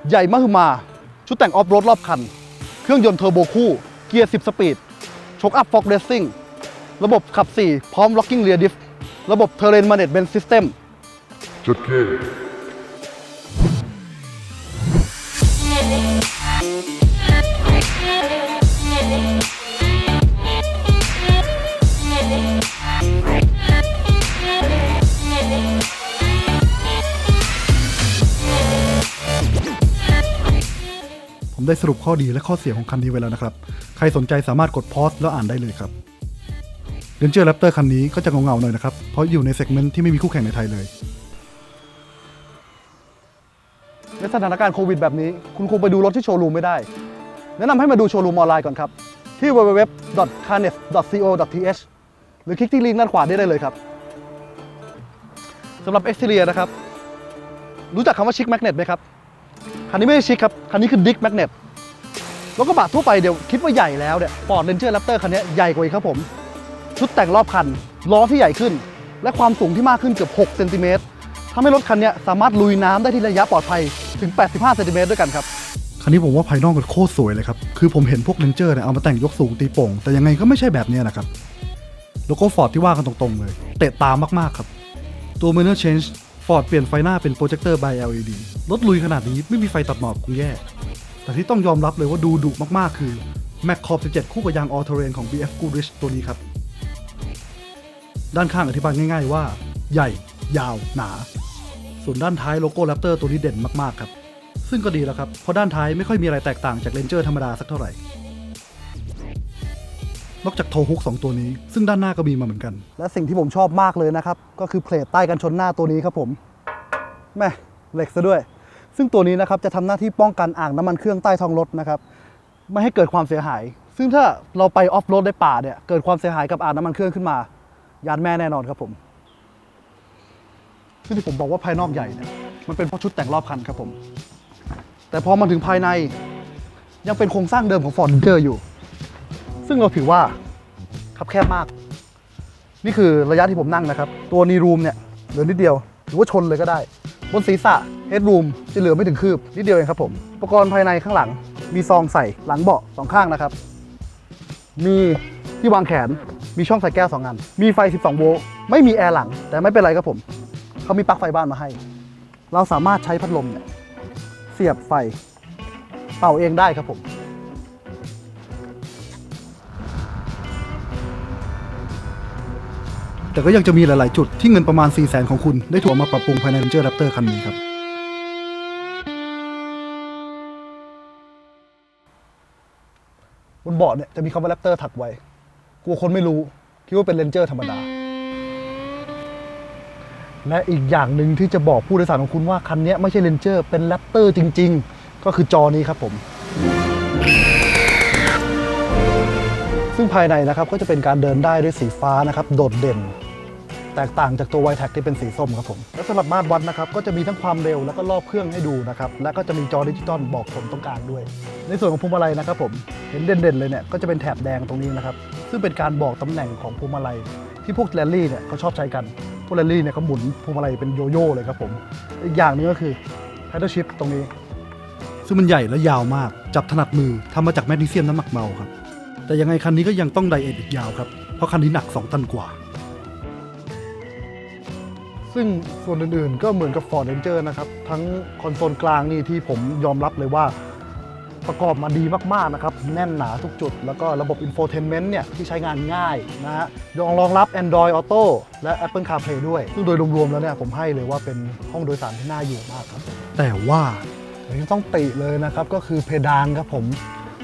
ใหญ่มหึมาชุดแต่งออฟโรดรอบคันเครื่องยนต์เทอร์โบคู่เกียร์10สปีดโชคอัพฟ็อกเรซซิ่งระบบขับ4พร้อมล็อกกิ้งเรียร์ดิฟระบบเทอร์เรนแมเนจเมนต์ซิสเต็มจุดเกผมได้สรุปข้อดีและข้อเสียของคันนี้ไว้แล้วนะครับใครสนใจสามารถกดพอสแล้วอ่านได้เลยครับRanger Raptor คันนี้ก็จะเงาๆหน่อยนะครับเพราะอยู่ในเซกเมนต์ที่ไม่มีคู่แข่งในไทยเลยในสถานการณ์โควิดแบบนี้คุณคงไปดูรถที่โชว์รูมไม่ได้แนะนำให้มาดูโชว์รูมออนไลน์ก่อนครับที่ www.carnes.co.th หรือคลิกที่ลิงก์ด้านขวาได้เลยครับสำหรับ Exterior นะครับรู้จักคำว่าชิคแมกเนตไหมครับคันนี้ไม่ใช่ชิคครับคันนี้คือดิกแมกเนตรถกระบะทั่วไปเดี๋ยวคิดว่าใหญ่แล้วเนี่ย Ford Ranger Raptor คันนี้ใหญ่กว่าอีกครับผมชุดแต่งรอบคันล้อที่ใหญ่ขึ้นและความสูงที่มากขึ้นเกือบ6เซนติเมตรทำให้รถคันนี้สามารถลุยน้ำได้ที่ระยะปลอดภัยถึง85เซนติเมตรด้วยกันครับคันนี้ผมว่าภายนอกมันโคตรสวยเลยครับคือผมเห็นพวก Ranger เนี่ยเอามาแต่งยกสูงตีโป่งแต่ยังไงก็ไม่ใช่แบบนี้นะครับโลโก้ Ford ที่ว่ากันตรงๆเลยเตะตามากๆครับตัว Minor Change Ford เปลี่ยนไฟหน้าเป็นโปรเจคเตอร์ by LED รถลุยขนาดนี้ไม่มีไฟตัดหมอกคงแย่แต่ที่ต้องยอมรับเลยว่าดูดุมากๆคือ Mac Corp 17 คู่กับยาง All Terrain ของ BF Goodrich ตัวนี้ครับด้านข้างอธิบายง่ายๆว่าใหญ่ยาวหนาส่วนด้านท้ายโลโก้ Raptor ตัวนี้เด่นมากๆครับซึ่งก็ดีแล้วครับเพราะด้านท้ายไม่ค่อยมีอะไรแตกต่างจาก Ranger ธรรมดาสักเท่าไหร่นอกจากโทฮุก2ตัวนี้ซึ่งด้านหน้าก็มีมาเหมือนกันและสิ่งที่ผมชอบมากเลยนะครับก็คือเพลทใต้กันชนหน้าตัวนี้ครับผมแม่เหล็กซะด้วยซึ่งตัวนี้นะครับจะทำหน้าที่ป้องกันอ่างน้ำมันเครื่องใต้ท้องรถนะครับไม่ให้เกิดความเสียหายซึ่งถ้าเราไปออฟโรดในป่าเนี่ยเกิดความเสียหายกับอ่างน้ำมันเครื่องขึ้นมายานแม่แน่นอนครับผมซึ่งที่ผมบอกว่าภายนอกใหญ่เนี่ยมันเป็นเพราะชุดแต่งรอบคันครับผมแต่พอมาถึงภายในยังเป็นโครงสร้างเดิมของ Ford Ranger อยู่ซึ่งเราถือว่าคับแคบมากนี่คือระยะที่ผมนั่งนะครับตัวนีรูมเนี่ยเหลือนิดเดียวหรือว่าชนเลยก็ได้บนศีรษะเฮดรูมจะเหลือไม่ถึงคืบนิดเดียวเองครับผมอุปกรณ์ภายในข้างหลังมีซองใส่หลังเบาะ2ข้างนะครับมีที่วางแขนมีช่องใส่แก้ว2อันมีไฟ12โวลต์ไม่มีแอร์หลังแต่ไม่เป็นไรครับผมเขามีปลั๊กไฟบ้านมาให้เราสามารถใช้พัดลมเนี่ยเสียบไฟเป่าเองได้ครับผมแต่ก็ยังจะมีหลายๆจุดที่เงินประมาณ 400,000 ของคุณได้ถูกมาปรับปรุงภายใน Ranger Raptor คันนี้ครับบนเบาะเนี่ยจะมีคำว่า Raptor ถักไว้กลัวคนไม่รู้คิดว่าเป็น Ranger ธรรมดาและอีกอย่างหนึ่งที่จะบอกผู้โดยสารของคุณว่าคันนี้ไม่ใช่ Ranger เป็น Raptor จริงๆก็คือจอนี้ครับผมซึ่งภายในนะครับก็จะเป็นการเดินได้ด้วยสีฟ้านะครับโดดเด่นแตกต่างจากตัว Y-Tac ที่เป็นสีส้มครับผมและสำหรับมาตรวัดนะครับก็จะมีทั้งความเร็วแล้วก็รอบเครื่องให้ดูนะครับและก็จะมีจอดิจิตอลบอกผลตรงกลางด้วยในส่วนของพวงมาลัยนะครับผมเห็นเด่นๆเลยเนี่ยก็จะเป็นแถบแดงตรงนี้นะครับซึ่งเป็นการบอกตำแหน่งของพวงมาลัยที่พวกแรลลี่เนี่ยเขาชอบใช้กันพวกแรลลี่เนี่ยเขาหมุนพวงมาลัยเป็นโยโย่เลยครับผมอีกอย่างนึงก็คือ Paddle Shift ตรงนี้ซึ่งมันใหญ่และยาวมากจับถนัดมือทำมาจากแมกนีเซียมน้ำหมักเมาครับแต่ยังไงคันนี้ก็ยังต้องไดเอทอีกยาวครับเพราะคันนี้หนัก2 ตันกว่าซึ่งส่วนอื่นๆก็เหมือนกับ Ford Ranger นะครับทั้งคอนโซลกลางนี่ที่ผมยอมรับเลยว่าประกอบมาดีมากๆนะครับแน่นหนาทุกจุดแล้วก็ระบบ Infotainment เนี่ยที่ใช้งานง่ายนะฮะรองรับ Android Auto และ Apple CarPlay ด้วยซึ่งโดยรวมๆแล้วเนี่ยผมให้เลยว่าเป็นห้องโดยสารที่น่าอยู่มากครับแต่ว่าที่ต้องติเลยนะครับก็คือเพดานครับผม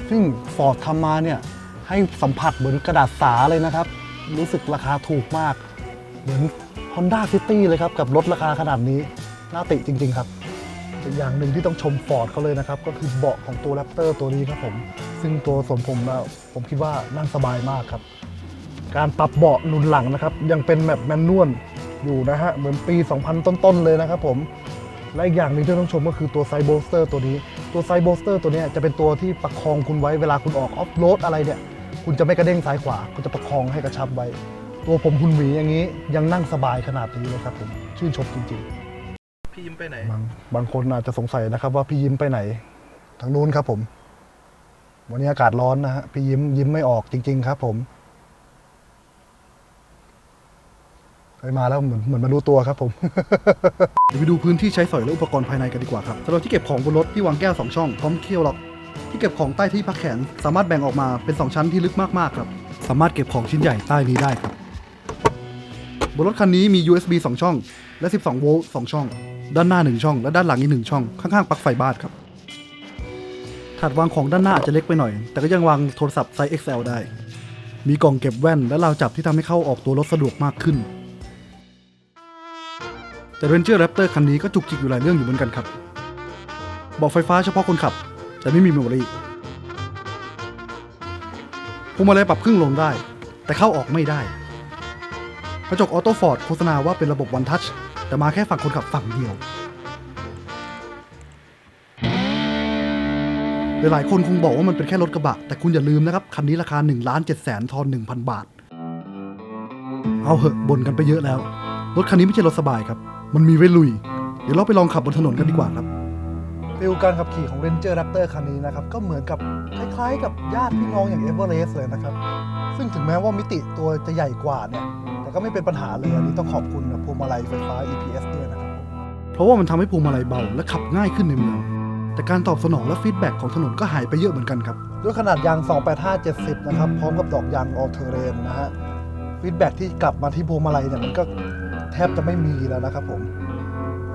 ซึ่ง Ford ทำมาเนี่ยให้สัมผัสเหมือนกระดาษสาเลยนะครับรู้สึกราคาถูกมากเหมือน Honda City เลยครับกับรถราคาขนาดนี้น่าติจริงๆครับอีกอย่างหนึ่งที่ต้องชม Ford เขาเลยนะครับก็คือเบาะของตัว Raptor ตัวนี้ครับผมซึ่งตัวส่วนผมแล้วผมคิดว่านั่งสบายมากครับการปรับเบาะหนุนหลังนะครับยังเป็นแบบแมนนวลอยู่นะฮะเหมือนปี 2000 ต้นๆเลยนะครับผมและอีกอย่างหนึ่งที่ต้องชมก็คือตัวไซด์โบสเตอร์ตัวนี้ตัวไซด์โบสเตอร์ตัวนี้จะเป็นตัวที่ประคองคุณไว้เวลาคุณออกออฟโรดอะไรเนี่ยคุณจะไม่กระเด้งซ้ายขวาคุณจะประคองให้กระชับไว้ตัวผมหุ่นหมีอย่างนี้ยังนั่งสบายขนาดนี้เลยครับผมชื่นชมจริงๆ พี่ยิ้มไปไหน บางคนอาจจะสงสัยนะครับว่าพี่ยิ้มไปไหนทางนู้นครับผมวันนี้อากาศร้อนนะฮะพี่ยิ้มไม่ออกจริงๆครับผมไปมาแล้วเหมือนมารู้ตัวครับผม เดี๋ยวไปดูพื้นที่ใช้สอยและอุปกรณ์ภายในกันดีกว่าครับสำหรับที่เก็บของบนรถที่วางแก้ว2ช่องพร้อมเคี่ยวล็อกที่เก็บของใต้ที่พักแขนสามารถแบ่งออกมาเป็น2ชั้นที่ลึกมากๆครับสามารถเก็บของชิ้นใหญ่ใต้นี้ได้ครับบนรถคันนี้มี USB 2 ช่องและ12โวลต์2ช่องด้านหน้า1ช่องและด้านหลังอีก1ช่องข้างๆปลั๊กไฟบ้านครับถาดวางของด้านหน้าอาจจะเล็กไปหน่อยแต่ก็ยังวางโทรศัพท์ไซส์ XL ได้มีกล่องเก็บแว่นและราวจับที่ทำให้เข้าออกตัวรถสะดวกมากขึ้นแต่ Ranger Raptor คันนี้ก็จุกจิกอยู่หลายเรื่องอยู่เหมือนกันครับเบาะไฟฟ้าเฉพาะคนขับแต่ไม่มีเมมโมรี่พวงมาลัยปรับครึ่งลงได้แต่เข้าออกไม่ได้กระจกออโต้ฟอร์ดโฆษณาว่าเป็นระบบ One Touch แต่มาแค่ฝั่งคนขับฝั่งเดียวหลายๆคนคงบอกว่ามันเป็นแค่รถกระบะแต่คุณอย่าลืมนะครับคันนี้ราคา 1,700,000 ทอน 1,000 บาทเอาเหอะบ่นกันไปเยอะแล้วรถคันนี้ไม่ใช่รถสบายครับมันมีไว้ลุยเดี๋ยวเราไปลองขับบนถนนกันดีกว่าครับฟิลการขับขี่ของ Ranger Raptor คันนี้นะครับก็เหมือนกับคล้ายๆกับญาติพี่น้องอย่าง Everest เลยนะครับซึ่งถึงแม้ว่ามิติตัวจะใหญ่กว่าเนี่ยแต่ก็ไม่เป็นปัญหาเลยอันนี้ต้องขอบคุณพวงมาลัยไฟฟ้า EPS ด้วยนะครับเพราะว่ามันทำให้พวงมาลัยเบาและขับง่ายขึ้นในเมืองแต่การตอบสนองและฟีดแบ็กของถนนก็หายไปเยอะเหมือนกันครับด้วยขนาดยาง 285/70 นะครับพร้อมกับดอกยาง All Terrain นะฮะฟีดแบ็กที่กลับมาที่พวงมาลัยเนี่ยมันก็แทบจะไม่มีแล้วนะครับผม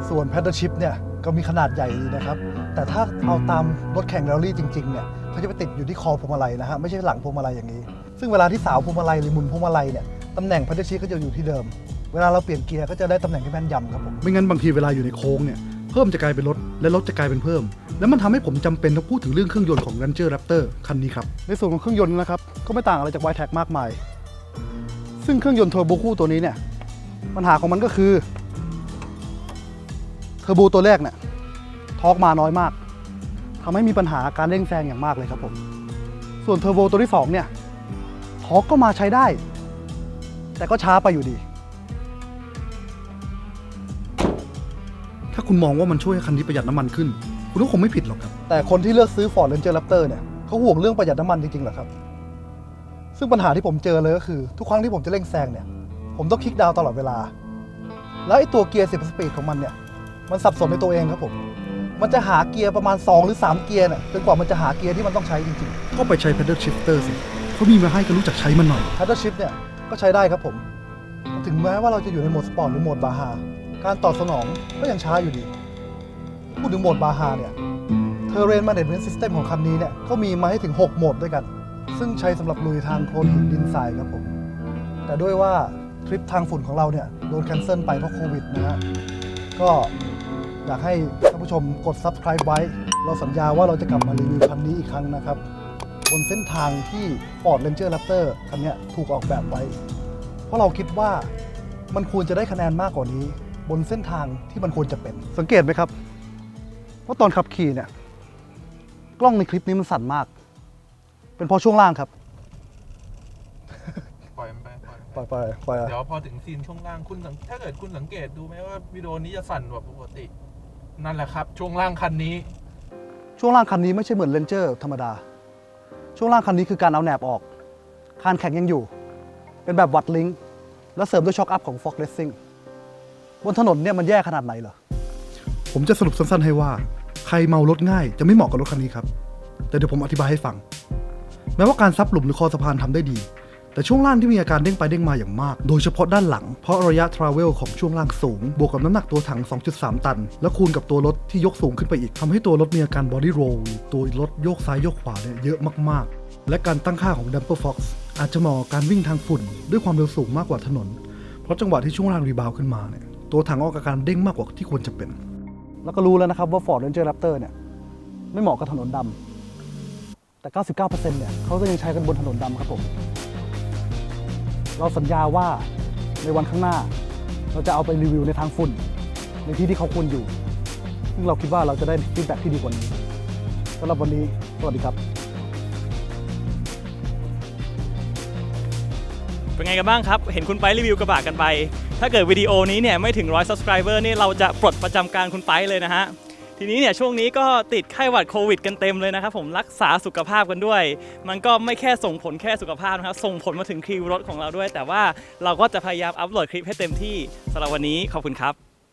ส่วน Paddle Shift เนี่ยก็มีขนาดใหญ่ดีนะครับแต่ถ้าเอาตามรถแข่งแรลลี่จริงๆเนี่ยเขาจะไปติดอยู่ที่คอพวงมาลัยนะฮะไม่ใช่หลังพวงมาลัยอย่างนี้ซึ่งเวลาที่สาวพวงมาลัยหรือหมุนพวงมาลัยเนี่ยตำแหน่ง Paddle Shift ก็จะอยู่ที่เดิมเวลาเราเปลี่ยนเกียร์ก็จะได้ตำแหน่งที่แม่นยำครับผมไม่งั้นบางทีเวลาอยู่ในโค้งเนี่ยเพิ่มจะกลายเป็นลดและลดจะกลายเป็นเพิ่มแล้วมันทำให้ผมจำเป็นต้องพูดถึงเรื่องเครื่องยนต์ของ Ranger Raptor คันนี้ครับในส่วนของเครื่องยนต์นะครับก็ไม่ต่างอะไรจาก Wildtrak มากมายซึ่งเครื่องยนต์เทอร์โบคู่ตัวนี้เนี่ยปัญหาของมันก็คือเทอร์โบตัวแรกเนี่ยทอร์กมาน้อยมากทำให้มีปัญหาการเร่งแซงอย่างมากเลยครับผมส่วนเทอร์โบตัวที่2เนี่ยทอร์กก็มาใช้ได้แต่ก็ช้าไปอยู่ดีถ้าคุณมองว่ามันช่วยให้คันนี้ประหยัดน้ำมันขึ้นคุณก็คงไม่ผิดหรอกครับแต่คนที่เลือกซื้อ Ford Ranger Raptor เนี่ยเขาห่วงเรื่องประหยัดน้ำมันจริงๆเหรอครับซึ่งปัญหาที่ผมเจอเลยก็คือทุกครั้งที่ผมจะเร่งแซงเนี่ยผมต้องคลิกดาวน์ตลอดเวลาแล้วไอ้ตัวเกียร์10 สปีดของมันเนี่ยมันสับสนในตัวเองครับผมมันจะหาเกียร์ประมาณ2หรือ3เกียร์เนี่ยจนกว่ามันจะหาเกียร์ที่มันต้องใช้จริงๆก็ไปใช้ Paddle Shifter สิเขามีมาให้ก็รู้จักใช้มันหน่อย Paddle Shift เนี่ยก็ใช้ได้ครับผมถึงแม้ว่าเราจะอยู่ในโหมดสปอร์ตหรือโหมดบาฮาการตอบสนองก็ยังช้าอยู่ดีพูดถึงโหมดบาฮาเนี่ย Terrain Management System ของคันนี้เนี่ยก็มีมาให้ถึง6โหมดด้วยกันซึ่งใช้สำหรับลุยทางโคลนหินดินทรายครับผมแต่ด้วยว่าทริปทางฝุ่นของเราเนี่ยโดนแคนเซิลไปเพราะโควิดนะฮะก็อยากให้ท่านผู้ชมกด Subscribe ไว้เราสัญญาว่าเราจะกลับมารีวิวคันนี้อีกครั้งนะครับบนเส้นทางที่ Ford Ranger Raptor คันนี้ถูกออกแบบไว้เพราะเราคิดว่ามันควรจะได้คะแนนมากกว่านี้บนเส้นทางที่มันควรจะเป็นสังเกตไหมครับว่าตอนขับขี่เนี่ยกล้องในคลิปนี้มันสั่นมากเป็นเพราะช่วงล่างครับปล่อยมันไปปล่อยเดี๋ยวพอถึงซีนช่วงล่างถ้าเกิดคุณสังเกตดูไหมว่าวิดีโอนี้จะสั่นกว่าปกตินั่นแหละครับช่วงล่างคันนี้ไม่ใช่เหมือน Ranger ธรรมดาช่วงล่างคันนี้คือการเอาแหนบออกคานแข็งยังอยู่เป็นแบบวัดลิงก์แล้วเสริมด้วยช็อคอัพของ Fox Racing บนถนนเนี่ยมันแย่ขนาดไหนเหรอผมจะสรุปสั้นๆให้ว่าใครเมารถง่ายจะไม่เหมาะกับรถคันนี้ครับแต่เดี๋ยวผมอธิบายให้ฟังแม้ว่าการซับหลุมหรือคอสะพานทำได้ดีแต่ช่วงล่างที่มีอาการเด้งไปเด้งมาอย่างมากโดยเฉพาะด้านหลังเพราะระยะทราเวลของช่วงล่างสูงบวกกับน้ำหนักตัวถัง 2.3 ตันแล้วคูณกับตัวรถที่ยกสูงขึ้นไปอีกทำให้ตัวรถมีอาการบอดี้โรลตัวรถโยกซ้ายโยกขวาเนี่ยเยอะมากๆและการตั้งค่าของ Damper Fox อาจจะเหมาะกับการวิ่งทางฝุ่นด้วยความเร็วสูงมากกว่าถนนเพราะจังหวะที่ช่วงล่างรีบาวขึ้นมาเนี่ยตัวถังออกอาการเด้งมากกว่าที่ควรจะเป็นแล้วก็รู้แล้วนะครับว่า Ford Ranger Raptor เนี่ยไม่เหมาะกับถนนดำแต่ 99% เนี่ยเขาจะยังใช้กันบนถนนดำครับผมเราสัญญาว่าในวันข้างหน้าเราจะเอาไปรีวิวในทางฝุ่นในที่ที่เขาควรอยู่ซึ่งเราคิดว่าเราจะได้ฟีดแบ็กที่ดีกว่านี้สำหรับวันนี้สวัสดีครับเป็นไงกันบ้างครับเห็นคุณไปรีวิวกระบะกันไป ถ้าเกิดวิดีโอนี้เนี่ยไม่ถึง100 subscriber นี่เราจะปลดประจำการคุณไปเลยนะฮะทีนี้เนี่ยช่วงนี้ก็ติดไข้หวัดโควิดกันเต็มเลยนะครับผมรักษาสุขภาพกันด้วยมันก็ไม่แค่ส่งผลแค่สุขภาพนะครับส่งผลมาถึงคิวรถของเราด้วยแต่ว่าเราก็จะพยายามอัปโหลดคลิปให้เต็มที่สำหรับวันนี้ขอบคุณครับ